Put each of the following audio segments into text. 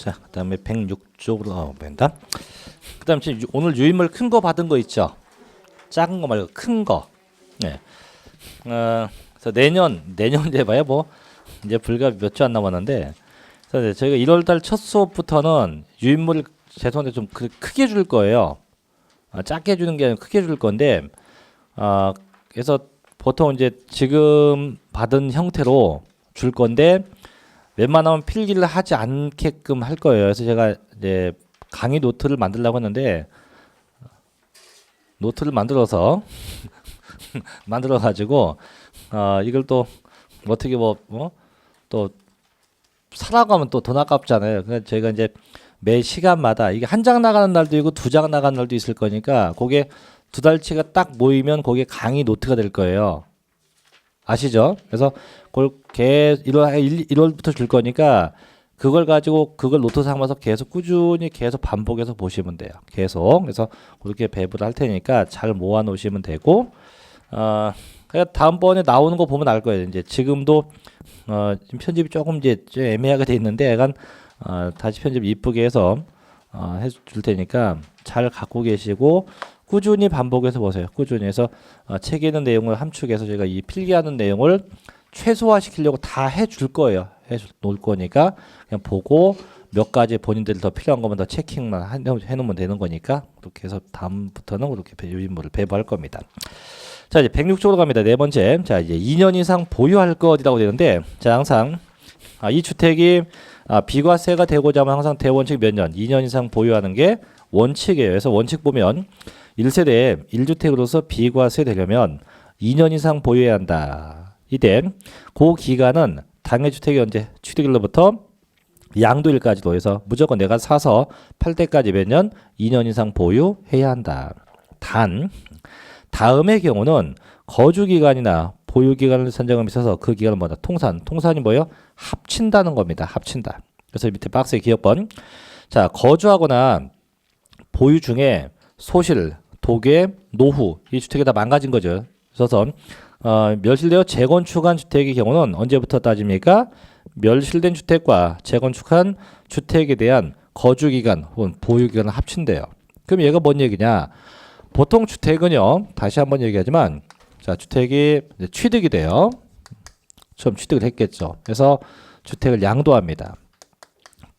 자, 그다음에 106쪽으로 가본다. 그다음 지금 오늘 유인물 큰 거 받은 거 있죠? 작은 거 말고 큰 거. 네. 그래서 내년 이제 봐야 뭐 이제 불과 몇 주 안 남았는데, 그래서 저희가 1월달 첫 수업부터는 유인물을 죄송한데 좀 크게 줄 거예요. 작게 주는 게 아니라 크게 줄 건데, 그래서 보통 이제 지금 받은 형태로 줄 건데 웬만하면 필기를 하지 않게끔 할 거예요. 그래서 제가 이제 강의 노트를 만들려고 했는데 노트를 만들어 가지고 이걸 또 어떻게 또 사라고 하면 또 돈 아깝잖아요. 그래서 저희가 이제 매 시간마다 이게 한 장 나가는 날도 있고 두 장 나가는 날도 있을 거니까 그게 두 달치가 딱 모이면 그게 강의 노트가 될 거예요. 아시죠? 그래서 그걸 1월부터 줄 거니까 그걸 가지고 그걸 노트 삼아서 계속 꾸준히 계속 반복해서 보시면 돼요. 계속. 그래서 그렇게 배부를 할 테니까 잘 모아 놓으시면 되고, 그러니까 다음번에 나오는 거 보면 알 거예요. 이제 지금도 지금 편집이 조금 이제 좀 애매하게 돼 있는데 약간 다시 편집 이쁘게 해서 해줄 테니까 잘 갖고 계시고 꾸준히 반복해서 보세요. 꾸준히 해서 책에 있는 내용을 함축해서 저희가 이 필기하는 내용을 최소화시키려고 다 해줄 거예요. 해놓을 거니까 그냥 보고 몇 가지 본인들이 더 필요한 거면 더 체킹만 해놓으면 되는 거니까 그렇게 해서 다음부터는 그렇게 유인물을 배부할 겁니다. 자, 이제 106쪽으로 갑니다. 네 번째. 자, 이제 2년 이상 보유할 것이라고 되는데, 자, 항상 이 주택이 비과세가 되고자 하면 항상 대원칙 몇 년? 2년 이상 보유하는 게 원칙이에요. 그래서 원칙 보면 1세대 1주택으로서 비과세 되려면 2년 이상 보유해야 한다. 이때 그 기간은 당해주택이 언제? 취득일로부터 양도일까지도 해서 무조건 내가 사서 팔 때까지 몇 년? 2년 이상 보유해야 한다. 단 다음의 경우는 거주기간이나 보유기간을 선정함에 있어서 그 기간은 뭐다? 통산이 뭐예요? 합친다는 겁니다. 합친다. 그래서 밑에 박스의 기억번. 자, 거주하거나 보유 중에 소실, 도계, 노후 이 주택이 다 망가진 거죠. 그래서 멸실되어 재건축한 주택의 경우는 언제부터 따집니까? 멸실된 주택과 재건축한 주택에 대한 거주기간 혹은 보유기간을 합친대요. 그럼 얘가 뭔 얘기냐? 보통 주택은요, 다시 한번 얘기하지만, 자, 주택이 이제 취득이 돼요. 처음 취득을 했겠죠. 그래서 주택을 양도합니다.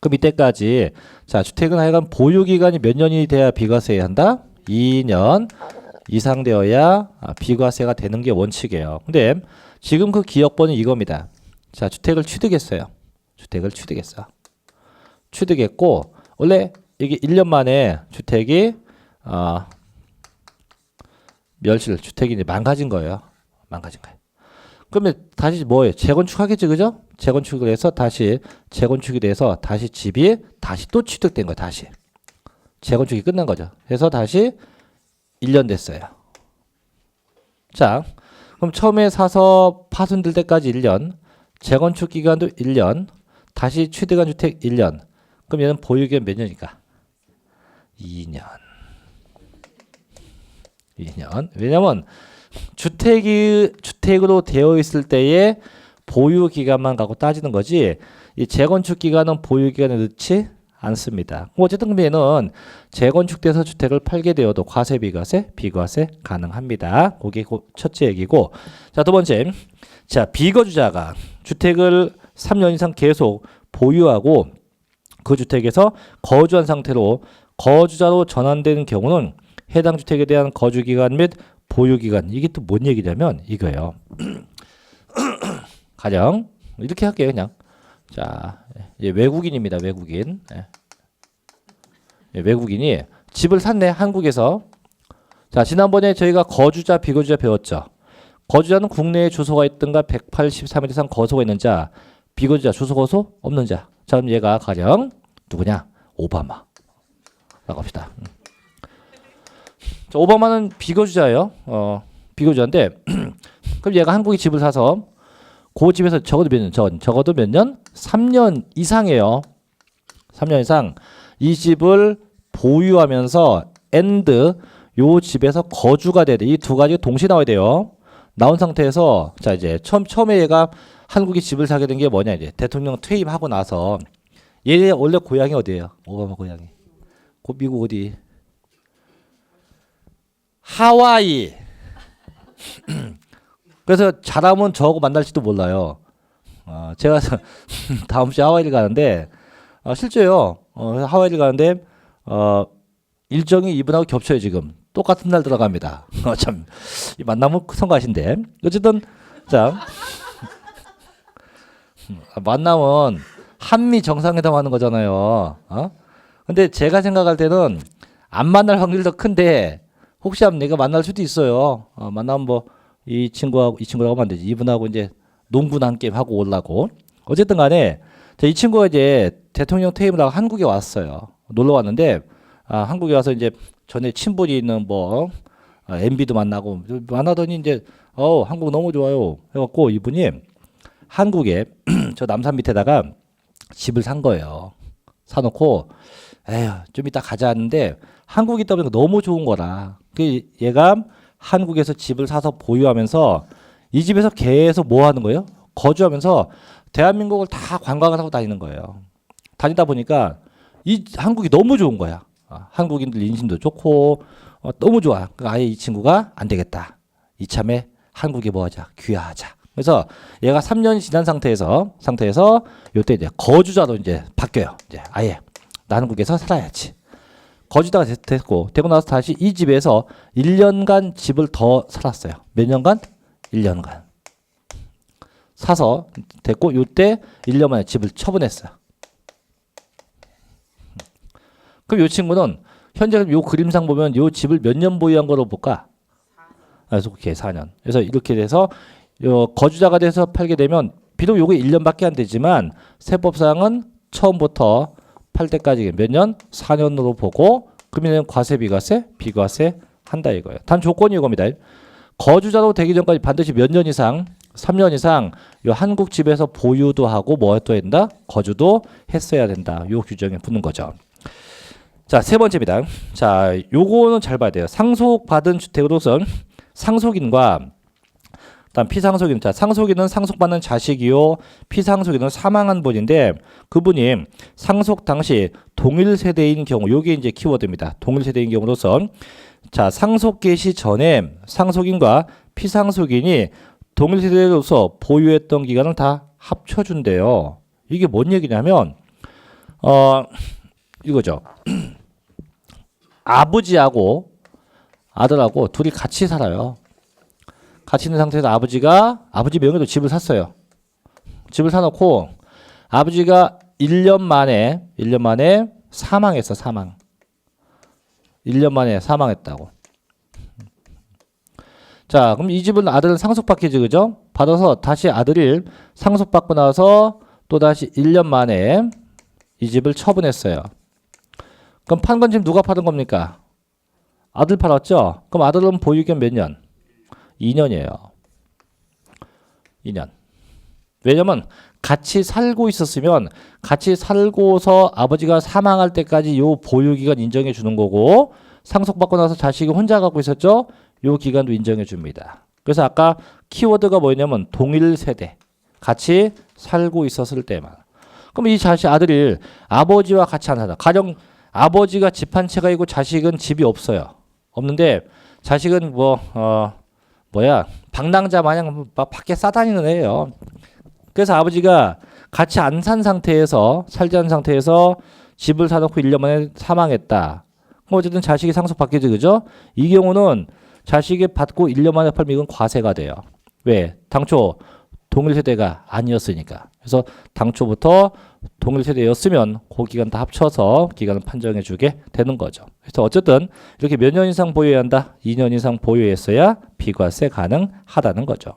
그럼 이때까지, 자, 주택은 하여간 보유기간이 몇 년이 돼야 비과세해야 한다? 2년 이상 되어야 비과세가 되는 게 원칙이에요. 근데 지금 그 기억번은 이겁니다. 자, 주택을 취득했어요. 취득했고, 원래 이게 1년 만에 주택이, 주택이 이제 망가진 거예요. 그러면 다시 뭐예요? 재건축하겠지, 그죠? 재건축을 해서 재건축이 돼서 다시 집이 다시 또 취득된 거예요, 다시. 재건축이 끝난 거죠. 그래서 다시 1년 됐어요. 자, 그럼 처음에 사서 파손될 때까지 1년, 재건축 기간도 1년, 다시 취득한 주택 1년. 그럼 얘는 보유기간 몇 년일까? 2년. 왜냐면 주택으로 되어 있을 때의 보유 기간만 갖고 따지는 거지 이 재건축 기간은 보유 기간에 넣지 않습니다. 어쨌든 얘는 재건축돼서 주택을 팔게 되어도 과세 비과세 가능합니다. 그게 첫째 얘기고, 자, 두 번째, 자, 비거주자가 주택을 3년 이상 계속 보유하고 그 주택에서 거주한 상태로 거주자로 전환되는 경우는 해당 주택에 대한 거주기간 및 보유기간, 이게 또 뭔 얘기냐면 이거예요. 가령 이렇게 할게요. 그냥 자, 외국인입니다. 외국인이 집을 샀네, 한국에서. 자, 지난번에 저희가 거주자 비거주자 배웠죠. 거주자는 국내에 주소가 있든가 183일 이상 거소가 있는 자, 비거주자 주소 거소 없는 자. 자, 그럼 얘가 가령 누구냐? 오바마 라고 합시다. 자, 오바마는 비거주자예요. 비거주자인데 그럼 얘가 한국에 집을 사서 그 집에서 적어도 몇 년? 적어도 몇 년? 3년 이상이에요. 3년 이상 이 집을 보유하면서 요 집에서 거주가 돼야 돼. 이 두 가지가 동시에 나와야 돼요. 나온 상태에서 자, 이제 처음에 얘가 한국에 집을 사게 된 게 뭐냐? 이제 대통령 퇴임하고 나서 얘 원래 고향이 어디예요? 오바마 고향이. 미국 어디? 하와이. 그래서 잘하면 저하고 만날지도 몰라요. 제가 다음 주에 하와이를 가는데 실제요. 하와이를 가는데 일정이 이분하고 겹쳐요 지금. 똑같은 날 들어갑니다. 참 만나면 성가신데 어쨌든 자 만나면 한미 정상회담 하는 거잖아요. 근데 제가 생각할 때는 안 만날 확률이 더 큰데 혹시 하면 내가 만날 수도 있어요. 만나면 뭐 이 친구라고 하면 안 되지. 이분하고 이제 농구나 한 게임 하고 오려고. 어쨌든 간에 이 친구가 이제 대통령 퇴임을 하고 한국에 왔어요. 놀러 왔는데 한국에 와서 이제 전에 친분이 있는 뭐 MB도 만나더니 이제 한국 너무 좋아요 해갖고 이분이 한국에 저 남산 밑에다가 집을 산 거예요. 사놓고 에휴 좀 이따 가자 하는데 한국에 있다 보니까 너무 좋은 거라. 그 얘가 한국에서 집을 사서 보유하면서 이 집에서 계속 뭐 하는 거예요? 거주하면서 대한민국을 다 관광을 하고 다니는 거예요. 다니다 보니까 이 한국이 너무 좋은 거야. 한국인들 인심도 좋고 너무 좋아. 아예 이 친구가 안 되겠다. 이참에 한국에 뭐 하자? 귀화하자. 그래서 얘가 3년이 지난 상태에서 요때 이제 거주자로 이제 바뀌어요. 이제 아예 나 한국에서 살아야지. 거주자가 됐고 되고 나서 다시 이 집에서 1년간 집을 더 살았어요. 몇 년간? 1년간. 사서 됐고 요때 1년 만에 집을 처분했어요. 그럼 이 친구는 현재 요 그림상 보면 요 집을 몇 년 보유한 거로 볼까? 그래서 4년. 그래서 이렇게 돼서 거주자가 돼서 팔게 되면 비록 요게 1년밖에 안 되지만 세법상은 처음부터 팔 때까지 몇 년? 4년으로 보고 그러면 과세 비과세? 비과세 한다 이거예요. 단 조건이 이겁니다. 거주자로 되기 전까지 반드시 몇 년 이상? 3년 이상 요 한국 집에서 보유도 하고 뭐 또 된다? 거주도 했어야 된다. 요 규정에 붙는 거죠. 자, 세 번째입니다. 자, 요거는 잘 봐야 돼요. 상속받은 주택으로선 상속인과 다음 피상속인. 자, 상속인은 상속받는 자식이요. 피상속인은 사망한 분인데 그분이 상속 당시 동일 세대인 경우 요게 이제 키워드입니다. 동일 세대인 경우로선 자, 상속 개시 전에 상속인과 피상속인이 동일 세대로서 보유했던 기간을 다 합쳐준대요. 이게 뭔 얘기냐면 이거죠. 아버지하고 아들하고 둘이 같이 살아요. 같이 있는 상태에서 아버지 명의로 집을 샀어요. 집을 사놓고 아버지가 1년 만에 사망했어. 1년 만에 사망했다고. 자, 그럼 이 집은 아들은 상속받기지, 그죠? 받아서 다시 아들이 상속받고 나서 또 다시 1년 만에 이 집을 처분했어요. 그럼 판 건 지금 누가 팔은 겁니까? 아들 팔았죠? 그럼 아들은 보유기간 몇 년? 2년이에요. 2년. 왜냐면 같이 살고 있었으면 같이 살고서 아버지가 사망할 때까지 요 보유기간 인정해 주는 거고 상속받고 나서 자식이 혼자 갖고 있었죠? 요 기간도 인정해 줍니다. 그래서 아까 키워드가 뭐였냐면 동일 세대. 같이 살고 있었을 때만. 그럼 이 아들이 아버지와 같이 안 살아. 가령 아버지가 집 한 채가 있고 자식은 집이 없어요. 없는데 자식은 방랑자 마냥 막 밖에 싸다니는 애예요. 그래서 아버지가 같이 안 산 상태에서 살지 않은 상태에서 집을 사놓고 1년 만에 사망했다. 그럼 어쨌든 자식이 상속받겠지, 그죠? 이 경우는 자식이 받고 1년 만에 팔면 이건 과세가 돼요. 왜? 당초 동일 세대가 아니었으니까. 그래서 당초부터 동일 세대였으면 그 기간 다 합쳐서 기간을 판정해 주게 되는 거죠. 그래서 어쨌든 이렇게 몇 년 이상 보유해야 한다? 2년 이상 보유했어야 비과세 가능하다는 거죠.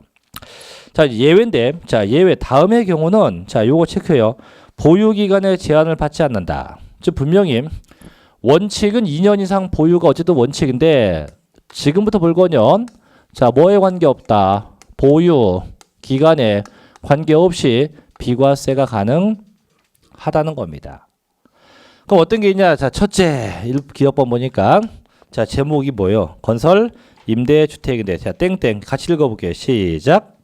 자, 예외인데, 자, 예외 다음의 경우는 자, 요거 체크해요. 보유 기간에 제한을 받지 않는다. 즉 분명히 원칙은 2년 이상 보유가 어쨌든 원칙인데 지금부터 불거년 자, 뭐에 관계없다. 보유 기간에 관계없이 비과세가 가능하다는 겁니다. 그럼 어떤 게 있냐? 자, 첫째 기업번 보니까 자, 제목이 뭐예요? 건설 임대주택인데 자, 땡땡 같이 읽어볼게요. 시작.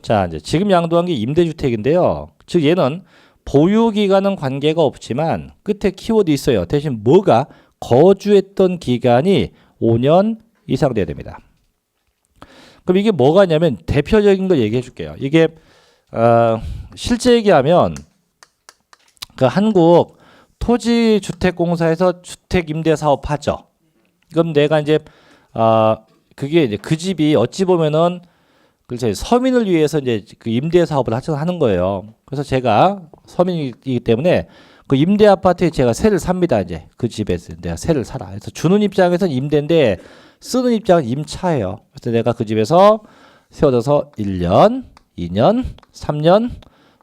자, 이제 지금 양도한 게 임대주택인데요. 즉 얘는 보유기간은 관계가 없지만 끝에 키워드 있어요. 대신 뭐가 거주했던 기간이 5년 이상 돼야 됩니다. 그럼 이게 뭐가 있냐면 대표적인 거 얘기해 줄게요. 이게 실제 얘기하면 그 한국 토지주택공사에서 주택임대사업 하죠. 그럼 내가 이제 그게 이제 그 집이 어찌 보면은 글쎄 서민을 위해서 이제 그 임대 사업을 하는 거예요. 그래서 제가 서민이기 때문에 그 임대 아파트에 제가 세를 삽니다. 이제 그 집에서 내가 세를 사라. 그래서 주는 입장에서는 임대인데 쓰는 입장은 임차예요. 그래서 내가 그 집에서 세워져서 1년, 2년, 3년,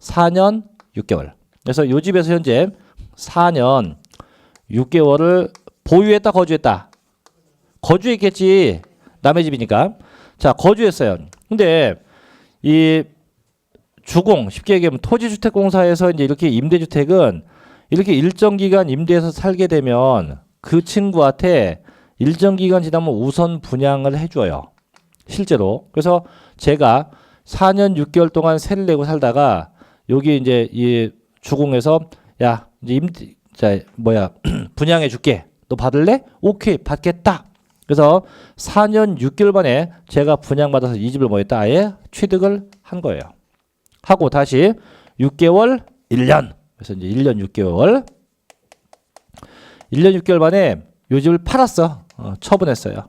4년, 6개월. 그래서 이 집에서 현재 4년 6개월을 보유했다, 거주했다. 거주했겠지. 남의 집이니까. 자, 거주했어요. 근데 이 주공 쉽게 얘기하면 토지주택공사에서 이제 이렇게 임대주택은 이렇게 일정 기간 임대해서 살게 되면 그 친구한테 일정 기간 지나면 우선 분양을 해줘요. 실제로. 그래서 제가 4년 6개월 동안 세를 내고 살다가 여기 이제 이 주공에서 야 이제 분양해 줄게. 너 받을래? 오케이 받겠다. 그래서 4년 6개월 만에 제가 분양받아서 이 집을 뭐했다 아예 취득을 한 거예요. 하고 다시 6개월 1년. 그래서 이제 1년 6개월 1년 6개월 만에 이 집을 팔았어. 처분했어요.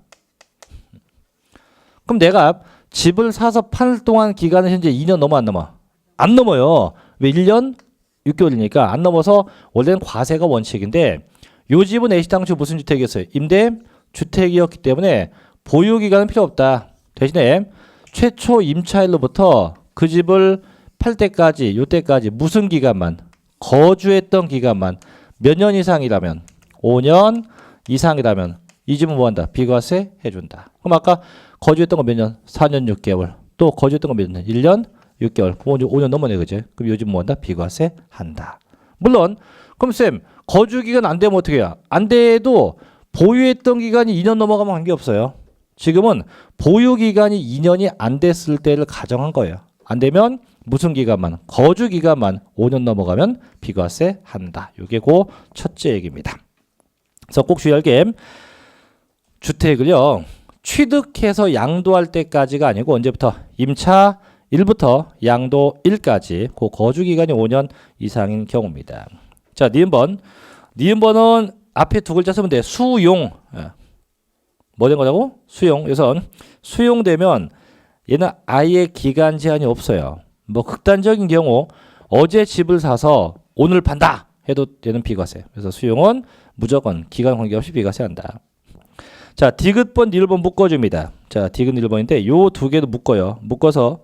그럼 내가 집을 사서 팔 동안 기간은 현재 2년 넘어 안 넘어? 안 넘어요. 왜 1년 6개월이니까 안 넘어서 원래는 과세가 원칙인데 요 집은 애시당초 무슨 주택이었어요? 임대 주택이었기 때문에 보유기간은 필요 없다. 대신에 최초 임차일로부터 그 집을 팔 때까지 요때까지 무슨 기간만 거주했던 기간만 몇 년 이상이라면 5년 이상이라면 이 집은 뭐한다? 비과세 해준다. 그럼 아까 거주했던 거 몇 년? 4년 6개월. 또 거주했던 거 몇 년? 1년 6개월. 그럼 5년 넘어네 그지? 그럼 요 집 뭐한다? 비과세 한다. 물론 그럼 쌤 거주기간 안 되면 어떻게 해요? 안 돼도 보유했던 기간이 2년 넘어가면 관계없어요. 지금은 보유기간이 2년이 안 됐을 때를 가정한 거예요. 안 되면 무슨 기간만? 거주기간만 5년 넘어가면 비과세 한다. 이게 그 첫째 얘기입니다. 그래서 꼭 주의할 게 주택을요. 취득해서 양도할 때까지가 아니고 언제부터? 임차 1부터 양도 1까지 그 거주기간이 5년 이상인 경우입니다. 자, 니은번. 니은번은 앞에 두 글자 쓰면 돼. 수용. 뭐 된 거냐고? 수용. 그래서 수용되면 얘는 아예 기간 제한이 없어요. 뭐 극단적인 경우 어제 집을 사서 오늘 판다 해도 얘는 비과세. 그래서 수용은 무조건 기간 관계없이 비과세한다. 자, 디귿번, 니을번 묶어줍니다. 자, 디귿, 니을번인데 요 두 개도 묶어요. 묶어서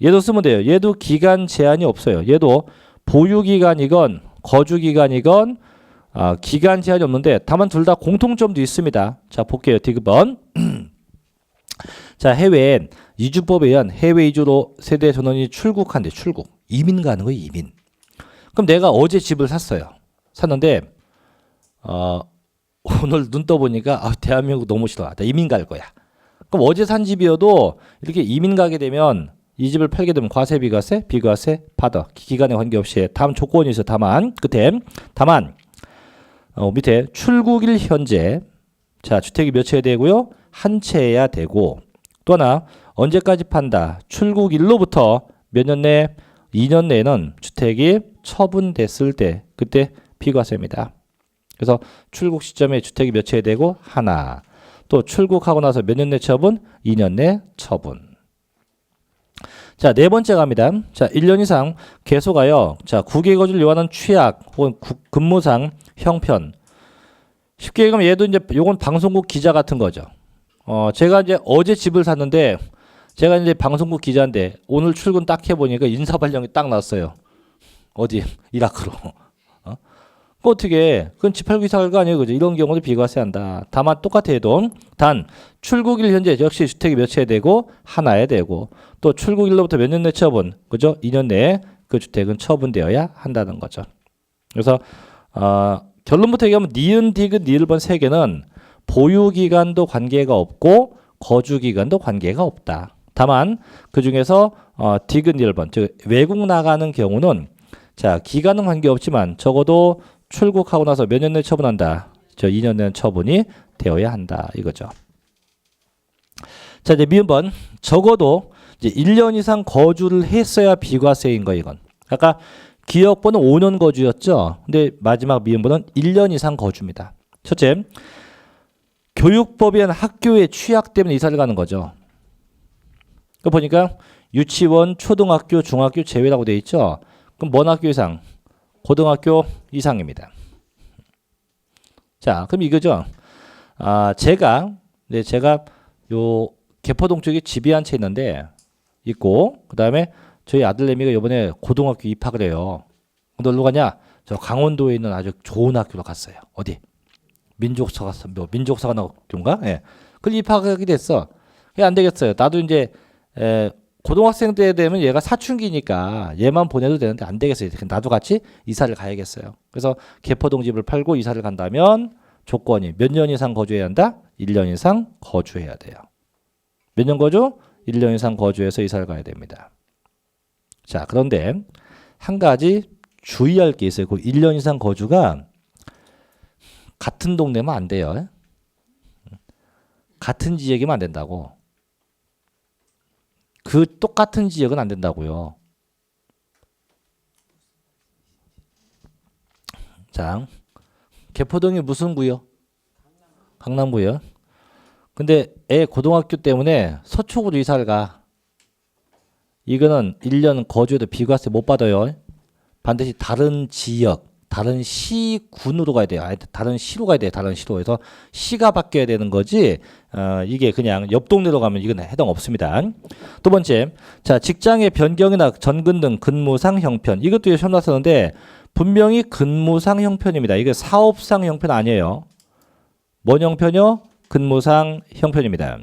얘도 쓰면 돼요. 얘도 기간 제한이 없어요. 얘도 보유기간이건 거주기간이건 기간 제한이 없는데 다만 둘 다 공통점도 있습니다. 자, 볼게요. 디귿번. 자, 해외 이주법에 의한 해외 이주로 세대 전원이 출국한대. 출국. 이민 가는 거예요. 이민. 그럼 내가 어제 집을 샀어요. 샀는데 오늘 눈 떠보니까 대한민국 너무 싫어. 나 이민 갈 거야. 그럼 어제 산 집이어도 이렇게 이민 가게 되면 이 집을 팔게 되면 과세 비과세? 비과세 받아. 기간에 관계없이. 다음 조건이 있어요. 다만 다만 밑에 출국일 현재 자 주택이 몇 채 되고요? 한 채여야 되고 또 하나 언제까지 판다? 출국일로부터 몇 년 내? 2년 내에는 주택이 처분됐을 때 그때 비과세입니다. 그래서 출국 시점에 주택이 몇 채 되고 하나 또 출국하고 나서 몇 년 내 처분? 2년 내 처분. 자, 네 번째 갑니다. 자, 1년 이상 계속하여 자, 국외 거주를 요하는 취약 혹은 근무상 형편. 쉽게 얘기하면 얘도 이제 요건 방송국 기자 같은 거죠. 제가 이제 어제 집을 샀는데 제가 이제 방송국 기자인데 오늘 출근 딱 해보니까 인사발령이 딱 났어요. 어디? 이라크로. 그 어떻게? 그건 집 팔고 이사 갈 거 아니에요, 그죠? 이런 경우도 비과세한다. 다만 똑같아도 단 출국일 현재 역시 주택이 몇 채 되고 하나에 되고 또 출국일로부터 몇 년 내 처분, 그죠? 2년 내에 그 주택은 처분되어야 한다는 거죠. 그래서 결론부터 얘기하면 니은, 디귿, 니을번 세 개는 보유 기간도 관계가 없고 거주 기간도 관계가 없다. 다만 그 중에서 디귿 1번, 즉 외국 나가는 경우는 자 기간은 관계없지만 적어도 출국하고 나서 몇 년 내에 처분한다. 저 2년 내에 처분이 되어야 한다 이거죠. 자 이제 미음번 적어도 이제 1년 이상 거주를 했어야 비과세인 거 이건. 아까 기억번은 5년 거주였죠. 근데 마지막 미음번은 1년 이상 거주입니다. 첫째, 교육법에 의한 학교의 취약 때문에 이사를 가는 거죠. 그 보니까 유치원, 초등학교, 중학교 제외라고 돼 있죠. 그럼 뭔 학교 이상? 고등학교 이상입니다. 자, 그럼 이거죠. 제가 요 개포동 쪽에 집이 한 채 있는데 있고 그다음에 저희 아들내미가 이번에 고등학교 입학을 해요. 근데 어디로 가냐? 저 강원도에 있는 아주 좋은 학교로 갔어요. 어디? 민족사관학교인가? 예. 그걸 입학하게 됐어. 그게 안 되겠어요. 나도 이제 고등학생 때 되면 얘가 사춘기니까 얘만 보내도 되는데 안 되겠어요. 나도 같이 이사를 가야겠어요. 그래서 개포동 집을 팔고 이사를 간다면 조건이 몇 년 이상 거주해야 한다? 1년 이상 거주해야 돼요. 몇 년 거주? 1년 이상 거주해서 이사를 가야 됩니다. 자, 그런데 한 가지 주의할 게 있어요. 그 1년 이상 거주가 같은 동네면 안 돼요. 같은 지역이면 안 된다고. 그 똑같은 지역은 안 된다고요. 자, 개포동이 무슨 구요? 강남구요. 근데 애 고등학교 때문에 서초구로 이사를 가. 이거는 1년 거주해도 비과세 못 받아요. 반드시 다른 지역, 다른 시군으로 가야 돼요. 다른 시로 가야 돼요. 다른 시로 해서 시가 바뀌어야 되는 거지. 이게 그냥 옆 동네로 가면 이건 해당 없습니다. 두 번째, 자 직장의 변경이나 전근 등 근무상 형편. 이것도 시험 나왔었는데 분명히 근무상 형편입니다. 이게 사업상 형편 아니에요. 뭔 형편이요? 근무상 형편입니다.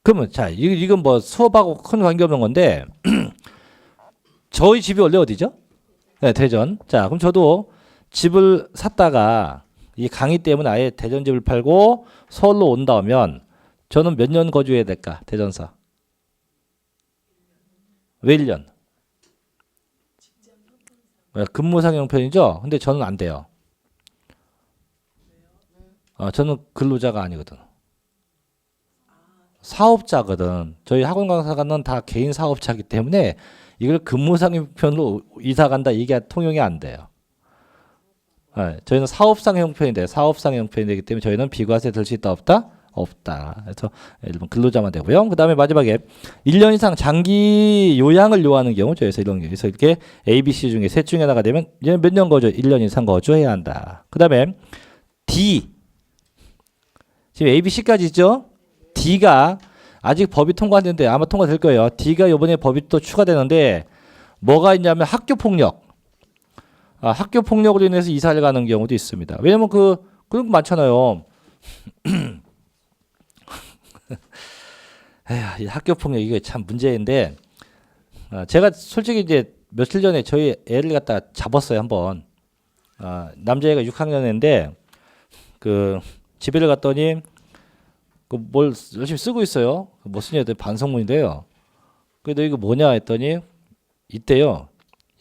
그러면 자 이건 뭐 수업하고 큰 관계없는 건데 저희 집이 원래 어디죠? 네, 대전. 자, 그럼 저도 집을 샀다가 이 강의 때문에 아예 대전 집을 팔고 서울로 온다면 저는 몇 년 거주해야 될까? 대전서. 왜 1년? 근무상 형편이죠? 근데 저는 안 돼요. 저는 근로자가 아니거든. 사업자거든. 저희 학원 강사는 다 개인 사업자이기 때문에 이걸 근무상 형편으로 이사 간다 이게 통용이 안 돼요. 저희는 사업상 형편인데 사업상 형편이 되기 때문에 저희는 비과세 될 수 있다 없다? 없다. 그래서 일본 근로자만 되고요. 그 다음에 마지막에 1년 이상 장기 요양을 요하는 경우죠. 그래서 이런 게 그래서 이렇게 A, B, C 중에 셋 중에 하나가 되면 몇 년 거주? 1년 이상 거주해야 한다. 그 다음에 D 지금 A, B, C까지 있죠? D가 아직 법이 통과 안 됐는데 아마 통과될 거예요. D가 이번에 법이 또 추가되는데 뭐가 있냐면 학교 폭력. 학교 폭력으로 인해서 이사를 가는 경우도 있습니다. 왜냐면 그런 거 많잖아요. 에휴, 이 학교 폭력 이게 참 문제인데 제가 솔직히 이제 며칠 전에 저희 애를 갖다 잡았어요 한번. 남자애가 6학년인데 그 집에를 갔더니 그 뭘 열심히 쓰고 있어요. 뭐 쓰냐 했더니 반성문인데요. 그래도 이거 뭐냐 했더니 있대요.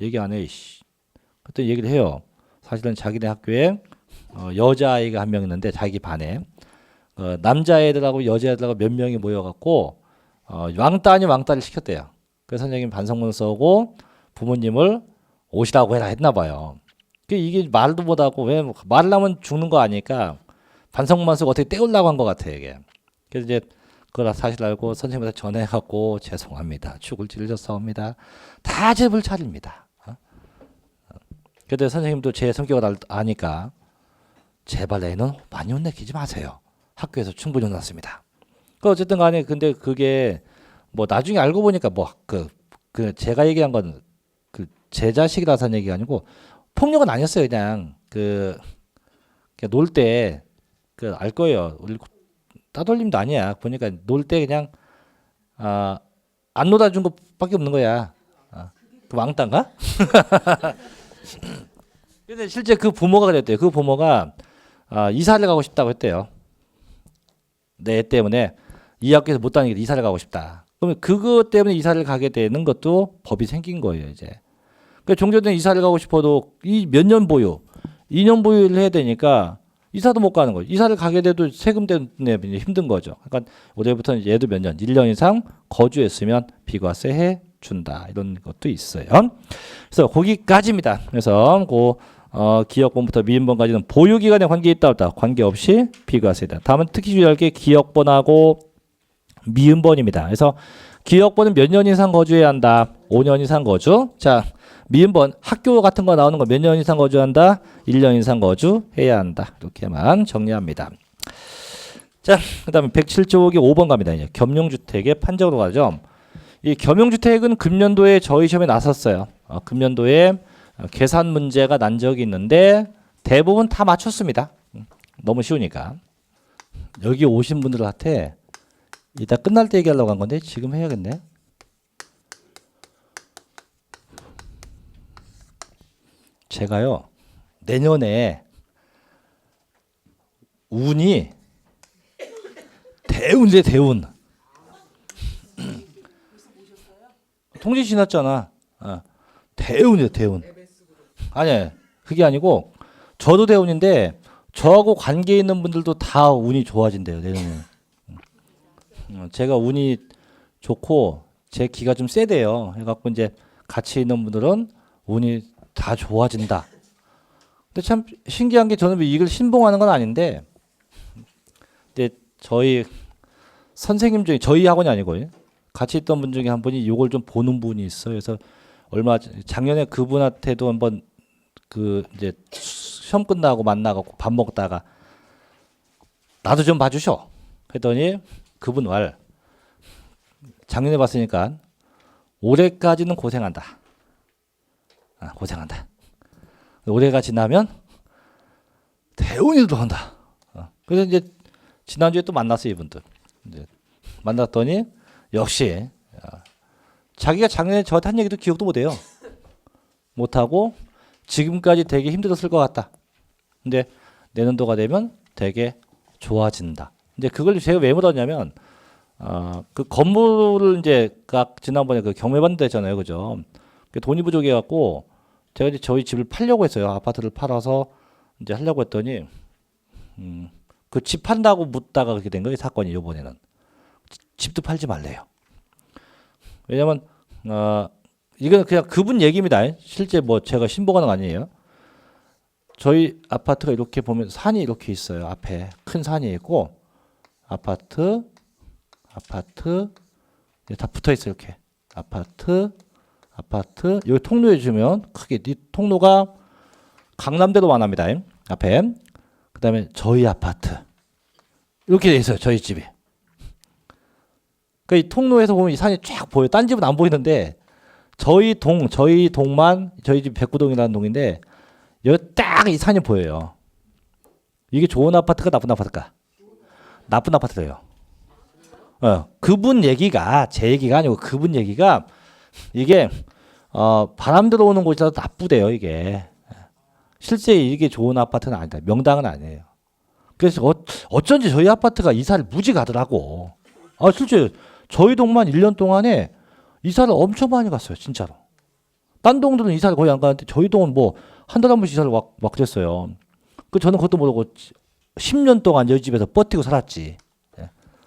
얘기 안 해. 이씨. 그랬더니 얘기를 해요. 사실은 자기네 학교에 여자아이가 한 명 있는데 자기 반에 남자애들하고 여자애들하고 몇 명이 모여갖고 왕따 아닌 왕따를 시켰대요. 그래서 선생님 반성문 써고 부모님을 오시라고 해라 했나 봐요. 이게 말도 못하고 왜 말을 하면 죽는 거 아니까 반성문만 쓰고 어떻게 떼우려고 한 것 같아 이게. 그래서 이제 그걸 사실 알고 선생님한테 전해갖고 죄송합니다. 축을 찔렸사옵니다. 다 제불 차립니다. 그래도 선생님도 제 성격을 아니까 제발 애는 많이 혼내키지 마세요. 학교에서 충분히 혼났습니다. 어쨌든 간에 근데 그게 뭐 나중에 알고 보니까 뭐 그 제가 얘기한 건 그 제 자식이라서 한 얘기가 아니고 폭력은 아니었어요. 그냥 놀 때 알 거예요. 우리 따돌림도 아니야. 보니까 놀 때 그냥 안 놀아준 것밖에 없는 거야. 그 왕따인가? 근데 실제 그 부모가 그랬대요. 그 부모가 이사를 가고 싶다고 했대요. 내 애 때문에 이 학교에서 못 다니게 이사를 가고 싶다. 그러면 그것 때문에 이사를 가게 되는 것도 법이 생긴 거예요, 이제. 그러니까 종교는 이사를 가고 싶어도 이 몇 년 보유, 2년 보유를 해야 되니까 이사도 못 가는 거죠. 이사를 가게 돼도 세금 때문에 힘든 거죠. 그러니까 올해부터는 얘도 몇 년, 1년 이상 거주했으면 비과세 해 준다. 이런 것도 있어요. 그래서 거기까지입니다. 그래서 기업번부터 미인번까지는 보유기간에 관계 있다 없다. 관계없이 비과세다. 다음은 특히 주의할 게 기업번하고 미음번입니다. 그래서 기업번은 몇 년 이상 거주해야 한다. 5년 이상 거주. 자, 미음번 학교 같은 거 나오는 거 몇 년 이상 거주한다. 1년 이상 거주해야 한다. 이렇게만 정리합니다. 자, 그다음에 107조 5번 갑니다. 이제 겸용주택의 판정으로 가죠. 이 겸용주택은 금년도에 저희 시험에 나섰어요. 금년도에 계산 문제가 난 적이 있는데 대부분 다 맞췄습니다. 너무 쉬우니까. 여기 오신 분들한테 이따 끝날 때 얘기하려고 한 건데 지금 해야겠네. 제가요 내년에 운이 대운이래 대운. 통지 지났잖아. 대운이래 대운. 아니 그게 아니고 저도 대운인데 저하고 관계 있는 분들도 다 운이 좋아진대요 내년에. 제가 운이 좋고 제 기가 좀 세대요. 해갖고 이제 같이 있는 분들은 운이 다 좋아진다. 근데 참 신기한 게 저는 이걸 신봉하는 건 아닌데, 근데 저희 선생님 중에 저희 학원이 아니고 같이 있던 분 중에 한 분이 이걸 좀 보는 분이 있어요. 그래서 작년에 그분한테도 한번 이제 시험 끝나고 만나갖고 밥 먹다가 나도 좀 봐주셔. 했더니 그분 말 작년에 봤으니까 올해까지는 고생한다. 고생한다. 올해가 지나면 대운이 들어간다. 그래서 이제 지난주에 또 만났어요 이분들. 이제 만났더니 역시 자기가 작년에 저한테 한 얘기도 기억도 못해요. 못하고 지금까지 되게 힘들었을 것 같다. 근데 내년도가 되면 되게 좋아진다. 이제 그걸 제가 왜 물었냐면 그 건물을 이제 지난번에 그 경매 받는 데잖아요, 그죠? 돈이 부족해 갖고 제가 이제 저희 집을 팔려고 했어요. 아파트를 팔아서 이제 하려고 했더니 그 집 판다고 묻다가 그렇게 된 거예요, 사건이. 이번에는 집도 팔지 말래요. 왜냐면 이건 그냥 그분 얘기입니다. 실제 뭐 제가 신봉하는 거 아니에요. 저희 아파트가 이렇게 보면 산이 이렇게 있어요. 앞에 큰 산이 있고 아파트 다 붙어 있어요. 이렇게 아파트 여기 통로에 주면 크게 이 통로가 강남대로 만납니다. 앞에 그다음에 저희 아파트 이렇게 돼 있어요. 저희 집이. 그러니까 이 통로에서 보면 이 산이 쫙 보여요. 딴 집은 안 보이는데 저희 동만 저희 집 백구동이라는 동인데 여기 딱 이 산이 보여요. 이게 좋은 아파트가 나쁜 아파트가? 나쁜 아파트예요. 그분 얘기가 제 얘기가 아니고 그분 얘기가 이게 바람 들어오는 곳이라도 나쁘대요 이게. 실제 이게 좋은 아파트는 아니다. 명당은 아니에요. 그래서 어쩐지 저희 아파트가 이사를 무지 가더라고. 실제 저희 동만 1년 동안에 이사를 엄청 많이 갔어요. 진짜로. 딴 동들은 이사를 거의 안 가는데 저희 동은 뭐 한 달에 한 번씩 이사를 막 그랬어요. 저는 그것도 모르고 10년 동안 여기 집에서 버티고 살았지.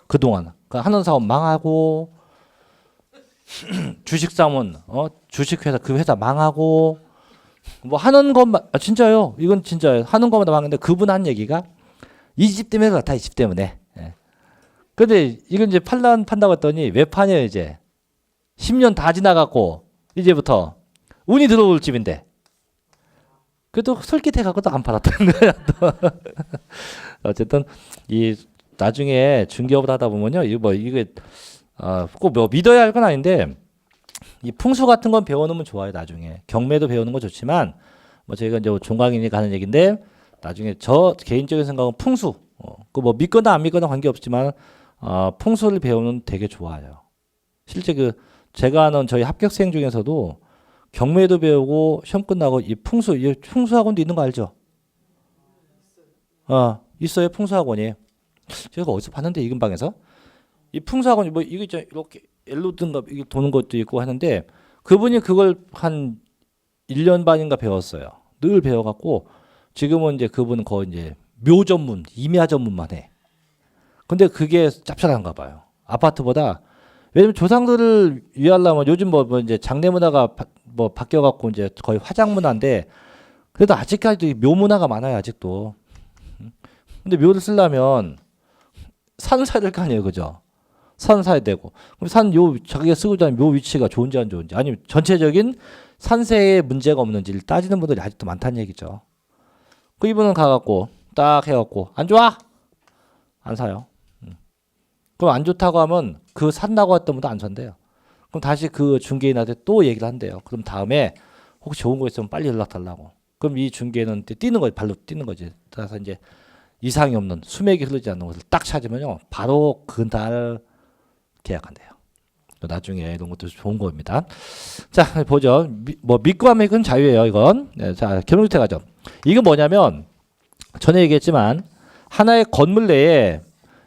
그동안. 하는 사업 망하고 주식 사면 주식회사 그 회사 망하고 뭐 하는 것만 진짜요. 이건 진짜예요. 하는 것마다 망했는데 그분 한 얘기가 이 집 때문에 그렇다. 이 집 때문에. 근데 이건 이제 판다고 했더니 왜 파냐 이제 10년 다 지나갔고 이제부터 운이 들어올 집인데 그래도 솔깃해 갖고도 안 팔았던 거야. 어쨌든 이 나중에 중개업을 하다 보면요 이게 꼭 뭐 믿어야 할 건 아닌데 이 풍수 같은 건 배워놓으면 좋아요. 나중에 경매도 배우는 거 좋지만 뭐 저희가 이제 종강이니까 하는 얘기인데 나중에 저 개인적인 생각은 풍수 그 뭐 믿거나 안 믿거나 관계없지만 풍수를 배우면 되게 좋아요. 실제 제가 아는 저희 합격생 중에서도 경매도 배우고 시험 끝나고 이 풍수학원도 있는 거 알죠? 있어요 풍수학원이. 제가 어디서 봤는데 이근방에서 이 풍수학원 뭐 이거 있잖아요. 이렇게 엘로든가 이게 도는 것도 있고 하는데 그분이 그걸 한 1년 반인가 배웠어요. 늘 배워갖고 지금은 이제 그분은 거의 이제 묘 전문, 임야 전문만 해. 근데 그게 짭짤한가 봐요. 아파트보다. 왜냐면 조상들을 위하려면 요즘 뭐 이제 장례 문화가 뭐 바뀌어갖고 이제 거의 화장 문화인데 그래도 아직까지도 묘 문화가 많아요, 아직도. 근데 묘를 쓰려면 산 사야 될 거 아니에요, 그죠? 산 사야 되고. 그럼 자기가 쓰고 있는 묘 위치가 좋은지 안 좋은지 아니면 전체적인 산세에 문제가 없는지를 따지는 분들이 아직도 많다는 얘기죠. 그 이분은 가갖고 딱 해갖고 안 좋아? 안 사요. 그럼 안 좋다고 하면 그 산다고 했던 분도 안 산대요. 그럼 다시 그 중개인한테 또 얘기를 한대요. 그럼 다음에 혹시 좋은 거 있으면 빨리 연락 달라고. 그럼 이 중개는 뛰는 거지, 발로 뛰는 거지. 그래서 이제 이상이 없는 수맥이 흐르지 않는 것을 딱 찾으면요, 바로 그날 계약한대요. 나중에 이런 것도 좋은 겁니다. 자, 보죠. 뭐 믿고 하면 이건 자유예요, 이건. 네, 자, 결혼주택 가죠. 이건 뭐냐면 전에 얘기했지만 하나의 건물 내에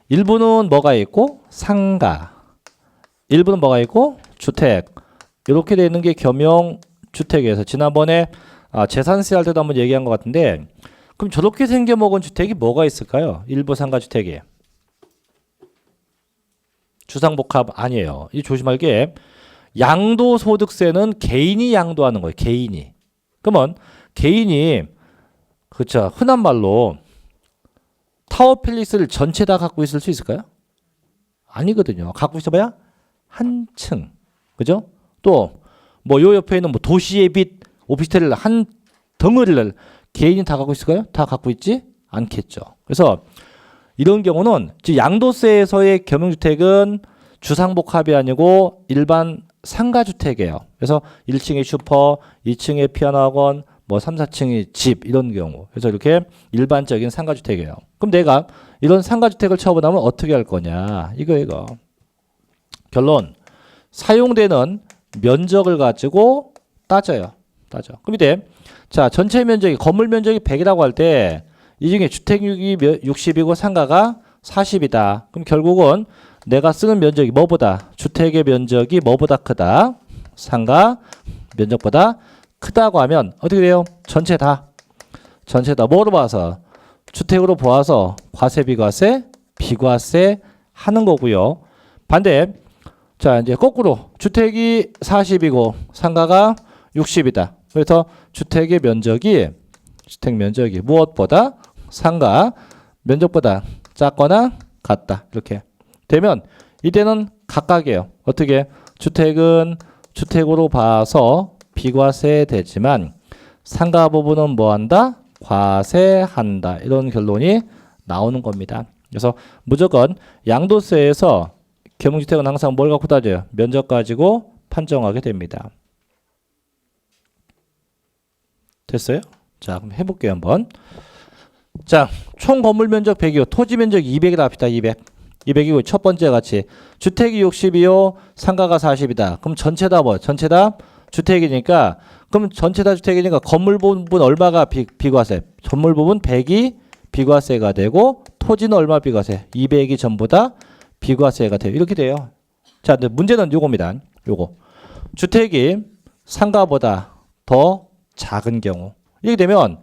일부는 뭐가 있고 상가, 일부는 뭐가 있고 주택, 이렇게 되어 있는 게 겸용주택이어서 지난번에 재산세 할 때도 한번 얘기한 것 같은데 그럼 저렇게 생겨먹은 주택이 뭐가 있을까요? 일부 상가 주택이. 주상복합 아니에요. 이 조심할 게 양도소득세는 개인이 양도하는 거예요. 개인이. 그러면 개인이 그렇죠. 흔한 말로 타워팰리스를 전체 다 갖고 있을 수 있을까요? 아니거든요. 갖고 있어봐야 한 층. 그죠? 또 뭐 요 옆에 있는 뭐 도시의 빛 오피스텔을 한 덩어리를 개인이 다 갖고 있을까요? 다 갖고 있지 않겠죠. 그래서 이런 경우는 양도세에서의 겸용주택은 주상복합이 아니고 일반 상가주택이에요. 그래서 1층에 슈퍼, 2층에 피아노학원, 뭐 3, 4층이 집 이런 경우. 그래서 이렇게 일반적인 상가주택이에요. 그럼 내가 이런 상가주택을 처분하면 어떻게 할 거냐. 이거. 결론. 사용되는 면적을 가지고 따져요. 그럼 이때 자 전체 면적이 건물 면적이 100이라고 할 때 이 중에 주택육이 60이고 상가가 40이다. 그럼 결국은 내가 쓰는 면적이 뭐보다 주택의 면적이 뭐보다 크다. 상가 면적보다 크다고 하면 어떻게 돼요? 전체 다 뭐로 봐서 주택으로 보아서 과세 비과세 비과세 하는 거고요. 반대 자 이제 거꾸로 주택이 40이고 상가가 60이다. 그래서 주택 면적이 무엇보다 상가 면적보다 작거나 같다. 이렇게 되면 이때는 각각이에요. 어떻게? 주택은 주택으로 봐서 비과세 되지만 상가 부분은 뭐한다? 과세한다. 이런 결론이 나오는 겁니다. 그래서 무조건 양도세에서 겸용주택은 항상 뭘 갖고 따져요? 면적 가지고 판정하게 됩니다. 됐어요? 자, 그럼 해볼게요, 한번. 자, 총 건물 면적 100이요. 토지 면적 200이라 합시다, 200. 200이고, 첫 번째 같이. 주택이 60이요. 상가가 40이다. 그럼 전체 다 뭐? 전체 다 주택이니까, 그럼 전체 다 주택이니까 건물 부분 얼마가 비과세? 건물 부분 100이 비과세가 되고, 토지는 얼마 비과세? 200이 전부 다 비과세가 돼요. 이렇게 돼요. 자, 근데 문제는 요겁니다. 요거. 주택이 상가보다 더 작은 경우. 이렇게 되면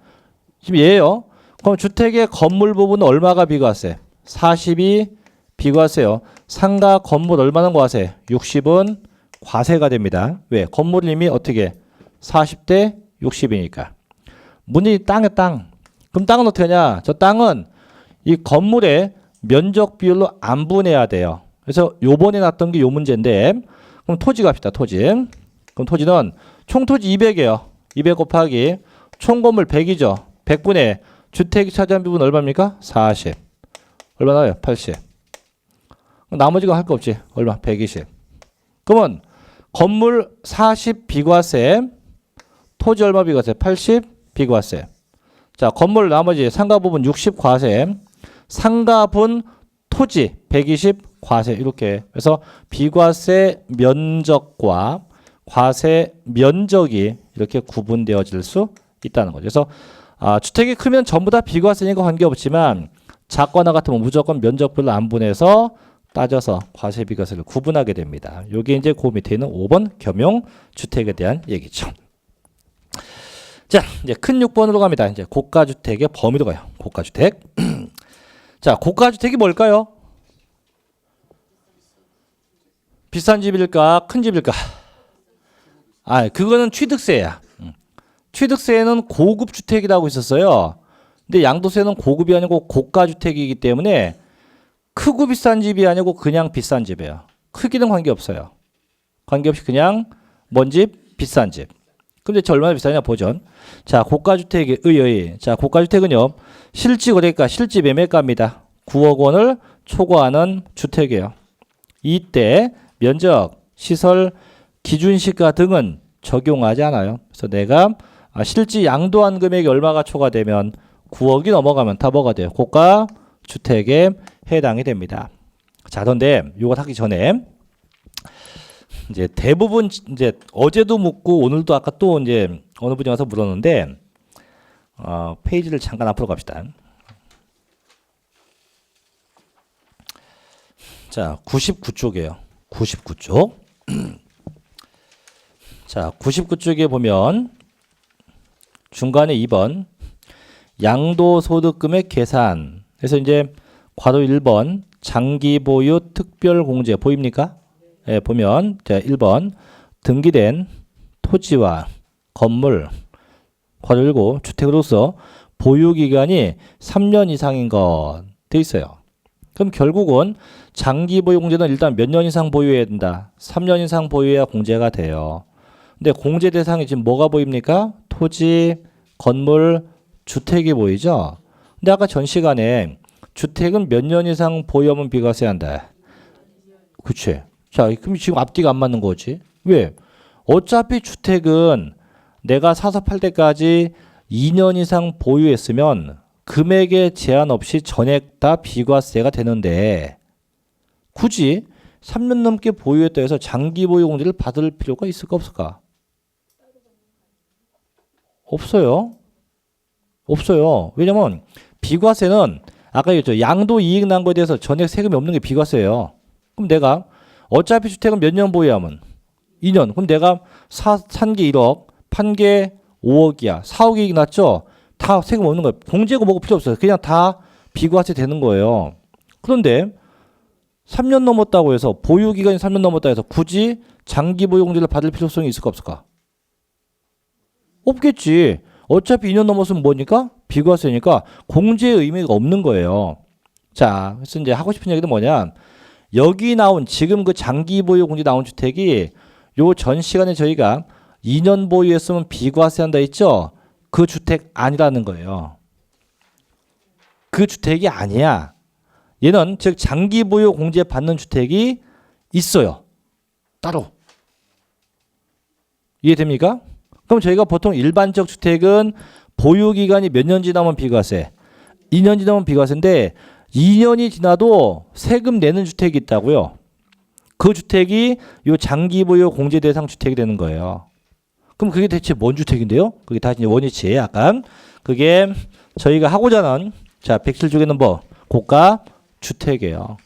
지금 얘예요. 그럼 주택의 건물 부분은 얼마가 비과세? 40이 비과세요. 상가 건물 얼마나 과세? 60은 과세가 됩니다. 왜? 건물 이미 어떻게? 40대 60이니까. 문제는 땅에 땅. 그럼 땅은 어떻게 하냐? 저 땅은 이 건물의 면적 비율로 안 분해야 돼요. 그래서 요번에 났던 게 요 문제인데 그럼 토지 갑시다. 토지. 그럼 토지는 총 토지 200이에요. 200 곱하기 총 건물 100이죠. 100분의 주택이 차지한 부분 얼마입니까? 40. 얼마 나와요? 80. 나머지가 할 거 없지. 얼마? 120. 그러면 건물 40 비과세, 토지 얼마 비과세? 80 비과세. 자, 건물 나머지 상가 부분 60 과세, 상가분 토지 120 과세. 이렇게. 그래서 비과세 면적과 과세 면적이 이렇게 구분되어질 수 있다는 거죠. 그래서 주택이 크면 전부 다 비과세니까 관계없지만 작거나 같으면 무조건 면적별로 안 분해서 따져서 과세 비과세를 구분하게 됩니다. 요게 이제 그 밑에 있는 5번 겸용 주택에 대한 얘기죠. 자, 이제 큰 6번으로 갑니다. 이제 고가 주택의 범위로 가요. 고가 주택. 자, 고가 주택이 뭘까요? 비싼 집일까? 큰 집일까? 그거는 취득세야. 취득세는 고급 주택이라고 있었어요. 근데 양도세는 고급이 아니고 고가 주택이기 때문에 크고 비싼 집이 아니고 그냥 비싼 집이에요. 크기는 관계없어요. 관계없이 그냥 뭔 집? 비싼 집. 근데 얼마나 비싸냐 보전. 자, 고가주택의 의의. 자, 고가주택은요. 실지 거래가, 실지 매매가입니다. 9억 원을 초과하는 주택이에요. 이때 면적, 시설, 기준시가 등은 적용하지 않아요. 그래서 내가 실지 양도한 금액이 얼마가 초과되면 9억이 넘어가면 다 뭐가 돼요? 고가주택에 해당이 됩니다. 자, 그런데 이거 하기 전에 이제 대부분 이제 어제도 묻고 오늘도 아까 또 이제 어느 분이 와서 물었는데 페이지를 잠깐 앞으로 갑시다. 자, 99쪽이에요. 99쪽. 자, 99쪽에 보면 중간에 2번 양도소득금액 계산. 그래서 이제 괄호 1번 장기 보유 특별 공제 보입니까? 예, 보면 자, 1번 등기된 토지와 건물 괄호 열고 주택으로서 보유 기간이 3년 이상인 것 돼 있어요. 그럼 결국은 장기 보유 공제는 일단 몇 년 이상 보유해야 된다. 3년 이상 보유해야 공제가 돼요. 근데 공제 대상이 지금 뭐가 보입니까? 토지, 건물, 주택이 보이죠? 근데 아까 전 시간에 주택은 몇 년 이상 보유하면 비과세 한다. 그치? 자, 그럼 지금 앞뒤가 안 맞는 거지. 왜? 어차피 주택은 내가 사서 팔 때까지 2년 이상 보유했으면 금액에 제한 없이 전액 다 비과세가 되는데 굳이 3년 넘게 보유했다 해서 장기 보유 공제를 받을 필요가 있을까 없을까? 없어요. 없어요. 왜냐면 비과세는 아까 얘기했죠. 양도 이익 난 거에 대해서 전액 세금이 없는 게 비과세예요. 그럼 내가 어차피 주택은 몇 년 보유하면 2년. 그럼 내가 산 게 1억, 판 게 5억이야. 4억 이익 났죠? 다 세금 없는 거예요. 공제고 뭐고 필요 없어요. 그냥 다 비과세 되는 거예요. 그런데 3년 넘었다고 해서 보유 기간이 3년 넘었다 해서 굳이 장기 보유 공제를 받을 필요성이 있을까 없을까? 없겠지. 어차피 2년 넘었으면 뭐니까? 비과세니까 공제의 의미가 없는 거예요. 자, 그래서 이제 하고 싶은 얘기는 뭐냐? 여기 나온 지금 그 장기 보유 공제 나온 주택이 요 전 시간에 저희가 2년 보유했으면 비과세 한다 했죠? 그 주택 아니라는 거예요. 그 주택이 아니야. 얘는 즉 장기 보유 공제 받는 주택이 있어요. 따로. 이해됩니까? 그럼 저희가 보통 일반적 주택은 보유 기간이 몇 년 지나면 비과세? 2년 지나면 비과세인데 2년이 지나도 세금 내는 주택이 있다고요. 그 주택이 요 장기 보유 공제 대상 주택이 되는 거예요. 그럼 그게 대체 뭔 주택인데요? 그게 다시 원위치 약간 그게 저희가 하고자 하는 자 107쪽에는 뭐 고가 주택이에요.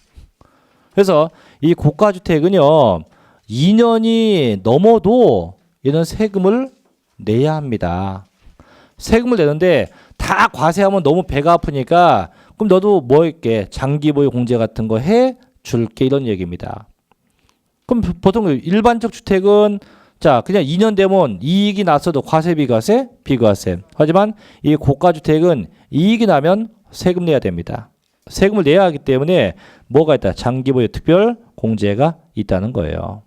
그래서 이 고가 주택은요 2년이 넘어도 얘는 세금을 내야 합니다. 세금을 내는데 다 과세하면 너무 배가 아프니까 그럼 너도 뭐 할게 장기 보유 공제 같은 거 해 줄게 이런 얘기입니다. 그럼 보통 일반적 주택은 자 그냥 2년 되면 이익이 났어도 과세 비과세 비과세. 하지만 이 고가 주택은 이익이 나면 세금 내야 됩니다. 세금을 내야 하기 때문에 뭐가 있다? 장기 보유 특별 공제가 있다는 거예요.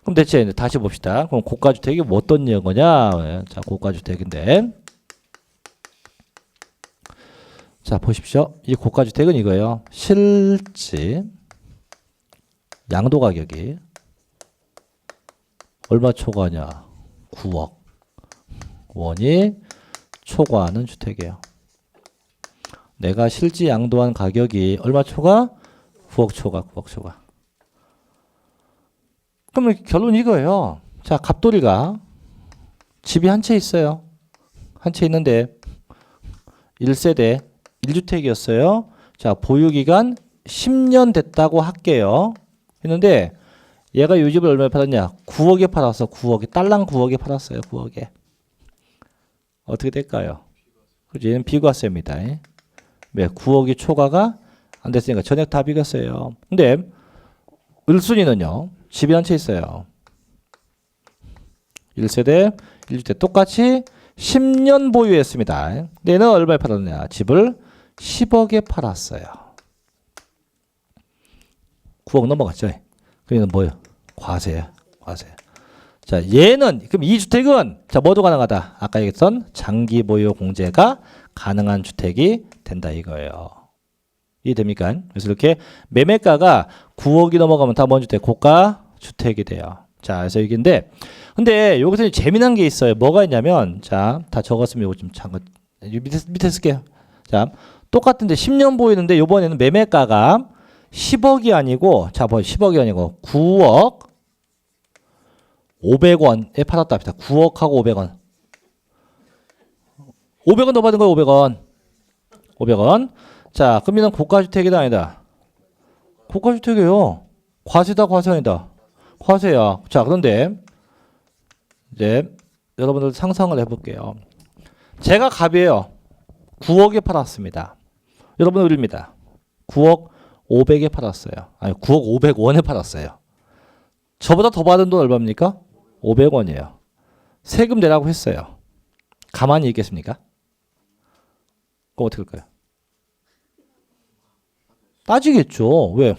그럼 대체 다시 봅시다. 그럼 고가 주택이 뭐 어떤 거냐? 자 고가 주택인데 자 보십시오. 이 고가 주택은 이거예요. 실지 양도 가격이 얼마 초과하냐? 9억 원이 초과하는 주택이에요. 내가 실지 양도한 가격이 얼마 초과? 9억 초과, 9억 초과. 그러면 결론이 이거예요. 자, 갑돌이가 집이 한 채 있어요. 한 채 있는데 1세대 1주택이었어요. 자, 보유기간 10년 됐다고 할게요. 했는데 얘가 이 집을 얼마에 팔았냐? 9억에 팔았어. 9억에. 딸랑 9억에 팔았어요. 9억에. 어떻게 될까요? 그렇죠. 얘는 비과세입니다. 왜? 9억이 초과가 안 됐으니까 전액 다 비과세예요. 근데 을순이는요. 집이 한 채 있어요. 1세대, 1주택 똑같이 10년 보유했습니다. 근데 얘는 얼마에 팔았냐? 집을 10억에 팔았어요. 9억 넘어갔죠. 그러면 뭐예요? 과세야. 과세. 자, 얘는 그럼 이 주택은 자, 뭐도 가능하다. 아까 얘기했던 장기 보유 공제가 가능한 주택이 된다 이거예요. 이해됩니까? 그래서 이렇게 매매가가 9억이 넘어가면 다 뭔 주택? 고가 주택이 돼요. 자, 그래서 이게인데 근데 여기서 재미난 게 있어요. 뭐가 있냐면 자, 다 적었으면 이거 좀 잠깐 밑에 쓸게요. 자, 똑같은데 10년 보이는데 이번에는 매매가가 10억이 아니고 자, 뭐 10억이 아니고 9억 500원에 팔았다 합니다. 9억하고 500원. 500원 더 받은 거예요. 500원. 500원. 자, 그럼 이는 고가주택이다 아니다. 고가주택이에요. 과세다 과세 아니다. 과세야. 자, 그런데 이제 여러분들 상상을 해볼게요. 제가 갑이에요. 9억에 팔았습니다. 여러분은 을입니다. 9억 500에 팔았어요. 아니 9억 500원에 팔았어요. 저보다 더 받은 돈 얼마입니까? 500원이에요. 세금 내라고 했어요. 가만히 있겠습니까? 그럼 어떻게 할까요? 따지겠죠. 왜?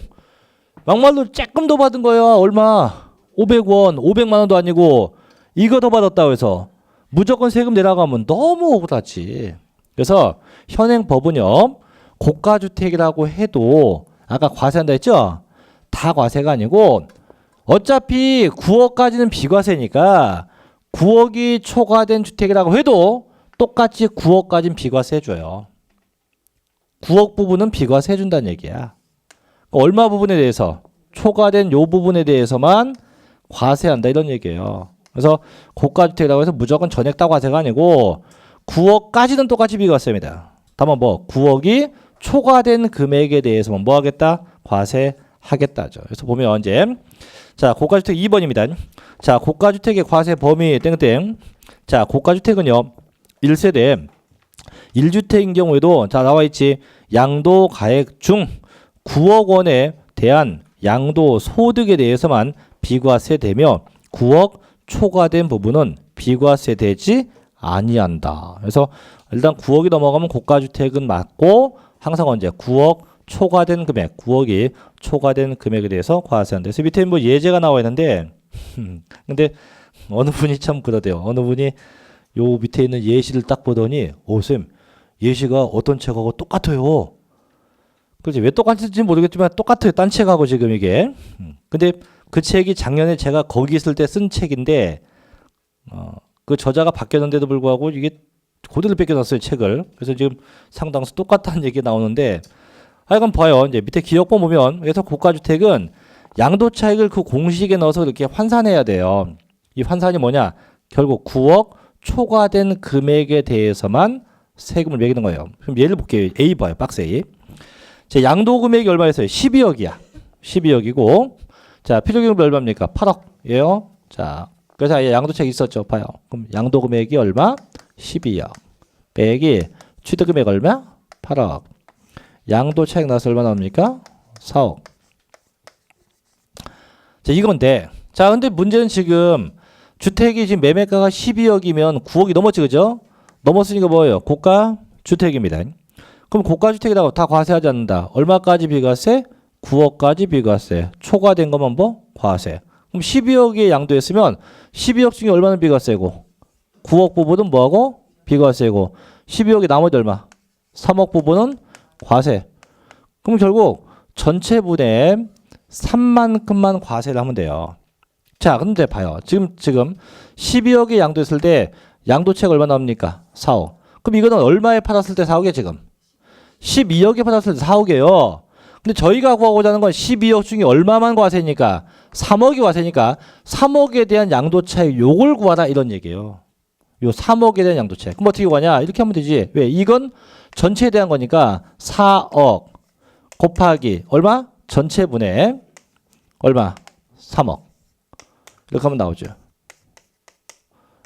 막말로 조금 더 받은 거야. 얼마? 500원, 500만 원도 아니고 이거 더 받았다고 해서 무조건 세금 내라고 하면 너무 억울하지. 그래서 현행 법은요. 고가주택이라고 해도 아까 과세한다 했죠? 다 과세가 아니고 어차피 9억까지는 비과세니까 9억이 초과된 주택이라고 해도 똑같이 9억까지는 비과세 해줘요. 9억 부분은 비과세 해준다는 얘기야. 얼마 부분에 대해서 초과된 요 부분에 대해서만 과세한다 이런 얘기예요. 그래서 고가주택이라고 해서 무조건 전액 다 과세가 아니고 9억까지는 똑같이 비과세입니다. 다만 뭐 9억이 초과된 금액에 대해서만 뭐 하겠다? 과세하겠다죠. 그래서 보면 이제 자, 고가주택 2번입니다. 자, 고가주택의 과세 범위 땡땡. 자, 고가주택은요. 1세대 1주택인 경우에도 자, 나와 있지. 양도 가액 중 9억 원에 대한 양도 소득에 대해서만 비과세되며 9억 초과된 부분은 비과세되지 아니한다. 그래서 일단 9억이 넘어가면 고가주택은 맞고 항상 언제 9억 초과된 금액, 9억이 초과된 금액에 대해서 과세한다. 그래서 밑에 뭐 예제가 나와 있는데 근데 어느 분이 참 그러대요. 어느 분이 요 밑에 있는 예시를 딱 보더니 쌤 예시가 어떤 책하고 똑같아요. 그렇지. 왜 똑같은지 모르겠지만 똑같아요. 딴 책하고 지금 이게. 근데 그 책이 작년에 제가 거기 있을 때 쓴 책인데 그 저자가 바뀌었는데도 불구하고 이게 그대로 뺏겨놨어요. 책을. 그래서 지금 상당수 똑같다는 얘기가 나오는데 하여간 봐요. 이제 밑에 기억본 보면 그래서 고가주택은 양도 차익을 그 공식에 넣어서 이렇게 환산해야 돼요. 이 환산이 뭐냐? 결국 9억 초과된 금액에 대해서만 세금을 매기는 거예요. 그럼 예를 볼게요. A 봐요. 박스 A. 제 양도 금액이 얼마였어요? 12억이야. 12억이고 자, 필요금액이 얼마입니까? 8억이에요. 자, 그래서 양도차익 있었죠. 봐요. 그럼 양도 금액이 얼마? 12억. 빼기 취득금액 얼마? 8억. 양도차익 나서 얼마 나옵니까? 4억. 자, 이건데 자, 근데 문제는 지금 주택이 지금 매매가가 12억이면 9억이 넘었지, 그죠? 넘었으니까 뭐예요? 고가 주택입니다. 그럼 고가 주택이라고 다 과세하지 않는다. 얼마까지 비과세? 9억까지 비과세. 초과된 것만 뭐? 과세. 그럼 12억에 양도했으면 12억 중에 얼마는 비과세고 9억 부분은 뭐하고? 비과세고 12억이 나머지 얼마? 3억 부분은 과세. 그럼 결국 전체 분의 3만큼만 과세를 하면 돼요. 자, 근데 봐요. 지금 12억에 양도했을 때 양도차익 얼마 나옵니까? 4억. 그럼 이거는 얼마에 팔았을 때 4억이에요, 지금? 12억에 팔았을 때 4억이에요. 근데 저희가 구하고자 하는 건 12억 중에 얼마만 과세니까 3억이 과세니까 3억에 대한 양도차익 요걸 구하라 이런 얘기예요. 요 3억에 대한 양도차익. 그럼 어떻게 구하냐? 이렇게 하면 되지. 왜? 이건 전체에 대한 거니까 4억 곱하기 얼마? 전체분의 얼마? 3억. 이렇게 하면 나오죠.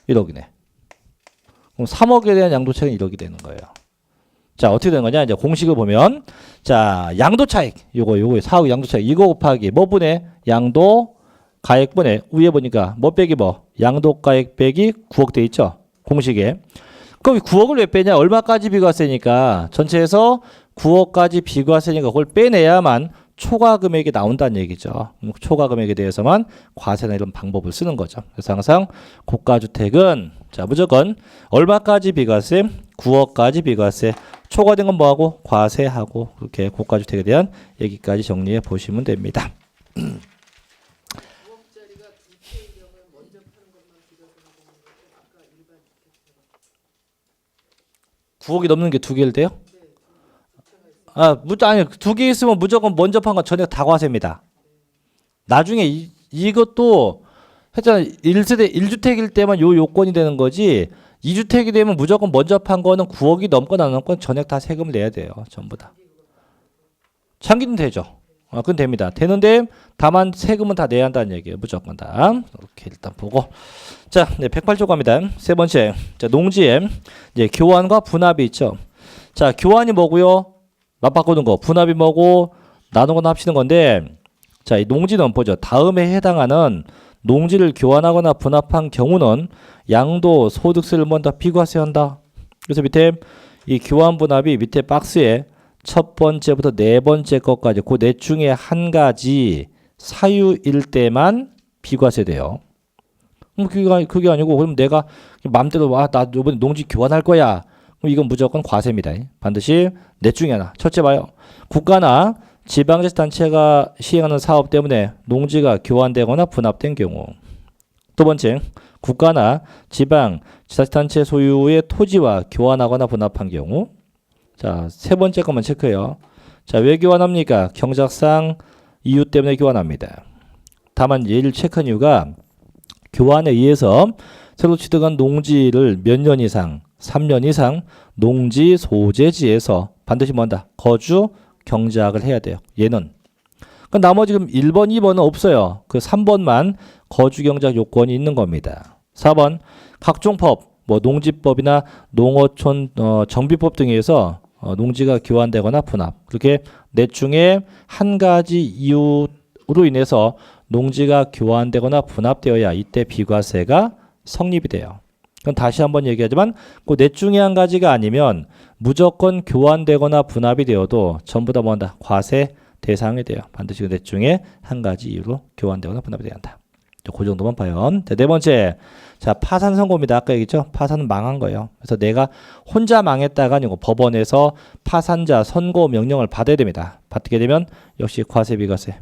1억이네. 그럼 3억에 대한 양도 차익은 1억이 되는 거예요. 자, 어떻게 되는 거냐? 이제 공식을 보면, 자, 양도 차익. 요거 4억 양도 차익. 이거 곱하기 뭐 분의 양도 가액분의 위에 보니까 뭐 빼기 뭐 양도 가액 빼기 9억 돼 있죠. 공식에. 그럼 9억을 왜 빼냐? 얼마까지 비과세니까 전체에서 9억까지 비과세니까 그걸 빼내야만 초과 금액이 나온다는 얘기죠. 초과 금액에 대해서만 과세나 이런 방법을 쓰는 거죠. 그래서 항상 고가주택은 자 무조건 얼마까지 비과세? 9억까지 비과세. 초과된 건 뭐하고? 과세하고. 그렇게 고가주택에 대한 얘기까지 정리해 보시면 됩니다. 9억이 넘는 게 두 개일 때요? 아니 두 개 있으면 무조건 먼저 판 건 전액 다 과세입니다. 나중에 이것도 했잖아 1세대 1주택일 때만 요 요건이 되는 거지 2주택이 되면 무조건 먼저 판 거는 9억이 넘거나 안 넘거나 전액 다 세금을 내야 돼요. 전부 다. 장기는 되죠. 그건 됩니다. 되는데 다만 세금은 다 내야 한다는 얘기예요. 무조건 다. 이렇게 일단 보고. 자, 네, 108조 갑니다. 세 번째. 자, 농지에 이제 교환과 분합이 있죠. 자, 교환이 뭐고요? 맞바꾸는 거. 분합이 뭐고? 나누거나 합치는 건데 자, 이 농지는 보죠. 다음에 해당하는 농지를 교환하거나 분합한 경우는 양도 소득세를 먼저 비과세한다. 그래서 밑에 이 교환 분합이 밑에 박스에 첫 번째부터 네 번째 것까지 그 넷 중에 한 가지 사유일 때만 비과세돼요. 그게 아니고 그럼 내가 마음대로 나 이번에 농지 교환할 거야. 그럼 이건 무조건 과세입니다. 반드시 넷 중에 하나. 첫째 봐요. 국가나 지방자치단체가 시행하는 사업 때문에 농지가 교환되거나 분합된 경우. 두 번째, 국가나 지방자치단체 소유의 토지와 교환하거나 분합한 경우. 자, 세 번째 것만 체크해요. 자, 왜 교환합니까? 경작상 이유 때문에 교환합니다. 다만 얘를 체크한 이유가 교환에 의해서 새로 취득한 농지를 몇 년 이상, 3년 이상 농지 소재지에서 반드시 뭔다? 거주 경작을 해야 돼요. 얘는. 그럼 나머지 지금 1번, 2번은 없어요. 그 3번만 거주 경작 요건이 있는 겁니다. 4번 각종 법, 뭐 농지법이나 농어촌 정비법 등에서 농지가 교환되거나 분합. 그렇게 넷 중에 한 가지 이유로 인해서 농지가 교환되거나 분합되어야 이때 비과세가 성립이 돼요. 그럼 다시 한번 얘기하지만 그 넷 중에 한 가지가 아니면 무조건 교환되거나 분합이 되어도 전부 다 뭔다? 과세 대상이 돼요. 반드시 그 넷 중에 한 가지 이유로 교환되거나 분합이 돼야 한다. 그 정도만 봐요. 네 번째. 자, 파산 선고입니다. 아까 얘기했죠? 파산은 망한 거예요. 그래서 내가 혼자 망했다가 아니고 법원에서 파산자 선고 명령을 받아야 됩니다. 받게 되면 역시 과세,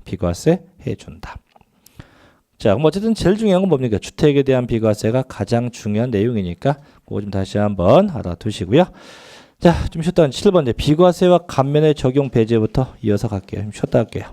비과세 해준다. 자, 그럼 어쨌든 제일 중요한 건 뭡니까? 주택에 대한 비과세가 가장 중요한 내용이니까 그거 좀 다시 한번 알아두시고요. 자, 좀 쉬었다 7번째 비과세와 감면의 적용 배제부터 이어서 갈게요. 좀 쉬었다 할게요.